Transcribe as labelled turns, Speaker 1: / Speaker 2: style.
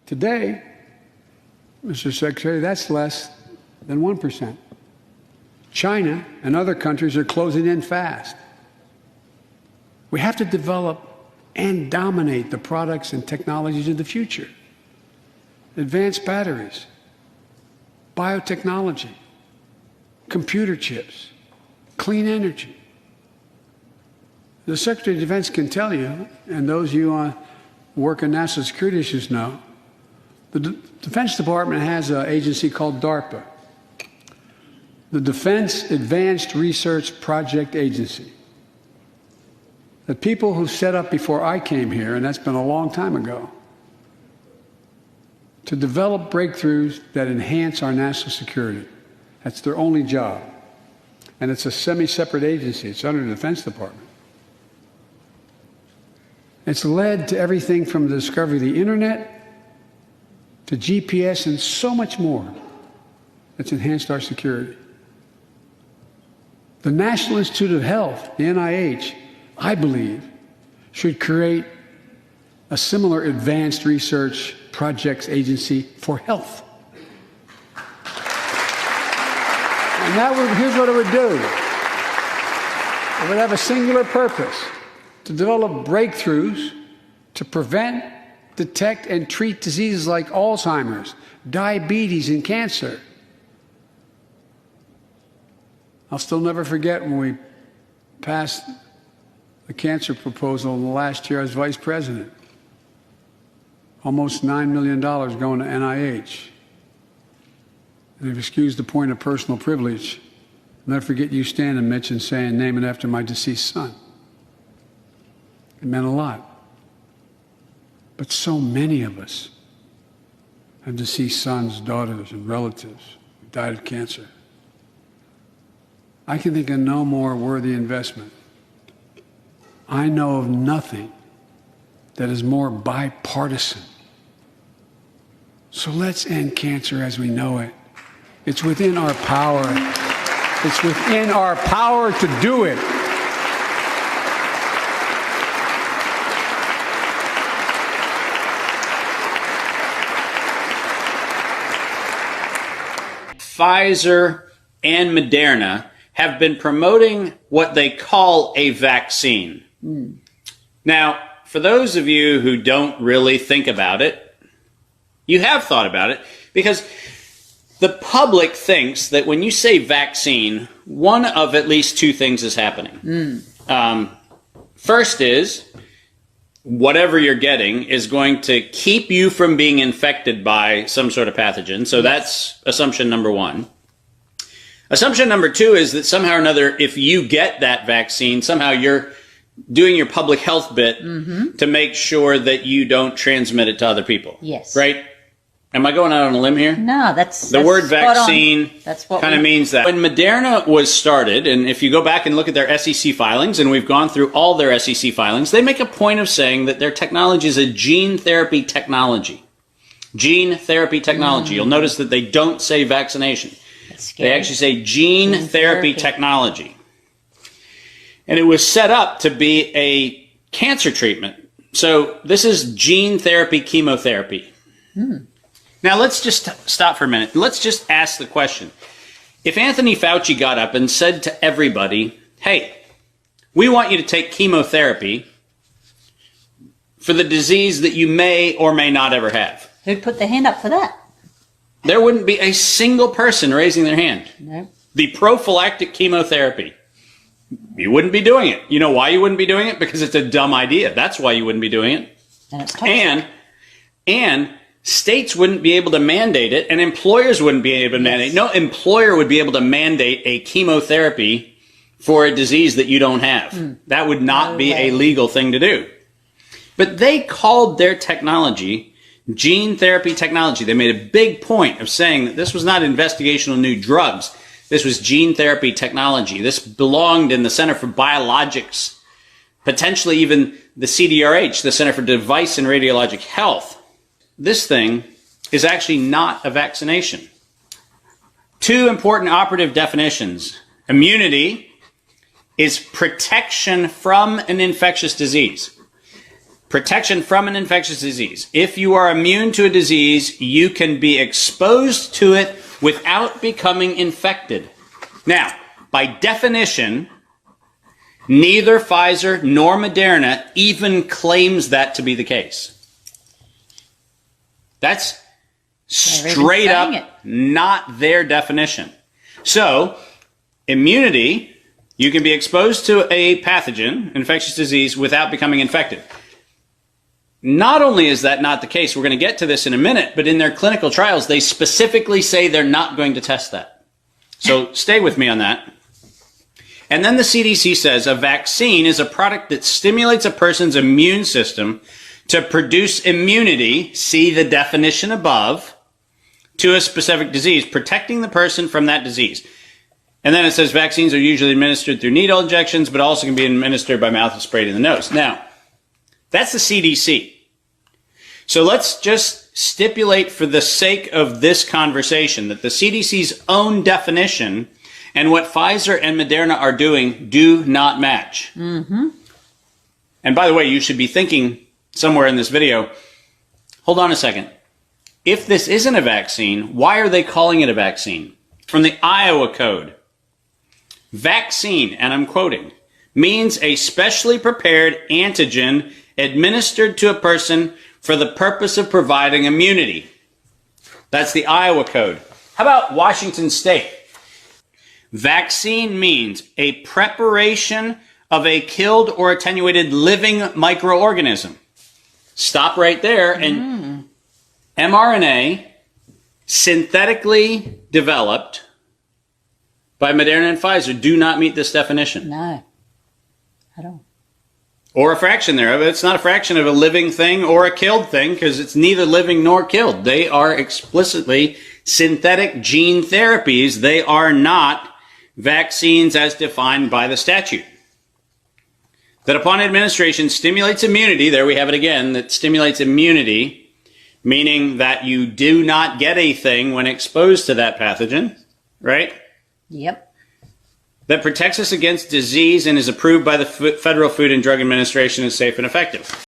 Speaker 1: Today, Mr. Secretary, that's less than 1%. China and other countries are closing in fast. We have to develop and dominate the products and technologies of the future. Advanced batteries, biotechnology, computer chips, clean energy. The Secretary of Defense can tell you, and those of you who work in national security issues know, the Defense Department has an agency called DARPA, the Defense Advanced Research Project Agency. The people who set up before I came here, and that's been a long time ago, to develop breakthroughs that enhance our national security. That's their only job. And it's a semi-separate agency. It's under the Defense Department. It's led to everything from the discovery of the internet to GPS and so much more that's enhanced our security. The National Institute of Health, the NIH, I believe, should create a similar advanced research projects agency for health. And here's what it would do. It would have a singular purpose: to develop breakthroughs to prevent, detect, and treat diseases like Alzheimer's, diabetes, and cancer. I'll still never forget when we passed the cancer proposal in the last year I was vice president. Almost $9 million going to NIH. And if excuse the point of personal privilege, I'll never forget you standing, Mitch, and saying, "Name it after my deceased son." It meant a lot. But so many of us have deceased sons, daughters, and relatives who died of cancer. I can think of no more worthy investment. I know of nothing that is more bipartisan. So let's end cancer as we know it. It's within our power. It's within our power to do it.
Speaker 2: Pfizer and Moderna have been promoting what they call a vaccine. Now, for those of you who don't really think about it, you have thought about it, because the public thinks that when you say vaccine, one of at least two things is happening. First is, whatever you're getting is going to keep you from being infected by some sort of pathogen. So that's assumption number one. Assumption number two is that somehow or another, if you get that vaccine, somehow you're doing your public health bit to make sure that you don't transmit it to other people.
Speaker 3: Yes.
Speaker 2: Right? Am I going out on a limb here?
Speaker 3: No, that's
Speaker 2: the word vaccine kind of means that. When Moderna was started, and if you go back and look at their SEC filings, and we've gone through all their SEC filings, they make a point of saying that their technology is a gene therapy technology. Gene therapy technology. You'll notice that they don't say vaccination. They actually say gene therapy technology. And it was set up to be a cancer treatment. So this is gene therapy chemotherapy. Now let's just stop for a minute. Let's just ask the question. If Anthony Fauci got up and said to everybody, "Hey, we want you to take chemotherapy for the disease that you may or may not ever have,"
Speaker 3: who'd put their hand up for that?
Speaker 2: There wouldn't be a single person raising their hand.
Speaker 3: No.
Speaker 2: The prophylactic chemotherapy. You wouldn't be doing it. You know why you wouldn't be doing it? Because it's a dumb idea. That's why you wouldn't be doing it.
Speaker 3: And it's toxic.
Speaker 2: And states wouldn't be able to mandate it, and employers wouldn't be able to mandate it. No employer would be able to mandate a chemotherapy for a disease that you don't have. That would not be a legal thing to do. But they called their technology gene therapy technology. They made a big point of saying that this was not investigational new drugs. This was gene therapy technology. This belonged in the Center for Biologics, potentially even the CDRH, the Center for Device and Radiologic Health. This thing is actually not a vaccination. Two important operative definitions. Immunity is protection from an infectious disease. protection from an infectious disease. If you are immune to a disease, you can be exposed to it without becoming infected. Now, by definition, neither Pfizer nor Moderna even claims that to be the case. That's straight up not their definition. So, immunity, you can be exposed to a pathogen, infectious disease, without becoming infected. Not only is that not the case, we're going to get to this in a minute, but in their clinical trials, they specifically say they're not going to test that. So stay with me on that. And then the CDC says a vaccine is a product that stimulates a person's immune system to produce immunity, see the definition above, to a specific disease, protecting the person from that disease. And then it says vaccines are usually administered through needle injections, but also can be administered by mouth sprayed in the nose. Now, that's the CDC. So let's just stipulate for the sake of this conversation that the CDC's own definition and what Pfizer and Moderna are doing do not match. Mm-hmm. And by the way, you should be thinking somewhere in this video, hold on a second. If this isn't a vaccine, why are they calling it a vaccine? From the Iowa Code, vaccine, and I'm quoting, means a specially prepared antigen administered to a person for the purpose of providing immunity. That's the Iowa Code. How about Washington State? Vaccine means a preparation of a killed or attenuated living microorganism. Stop right there. And mRNA, synthetically developed by Moderna and Pfizer, do not meet this definition.
Speaker 3: No, I don't.
Speaker 2: Or a fraction thereof. It's not a fraction of a living thing or a killed thing because it's neither living nor killed. They are explicitly synthetic gene therapies. They are not vaccines as defined by the statute. That upon administration stimulates immunity, there we have it again, that stimulates immunity, meaning that you do not get a thing when exposed to that pathogen, right?
Speaker 3: Yep.
Speaker 2: That protects us against disease and is approved by the Federal Food and Drug Administration as safe and effective.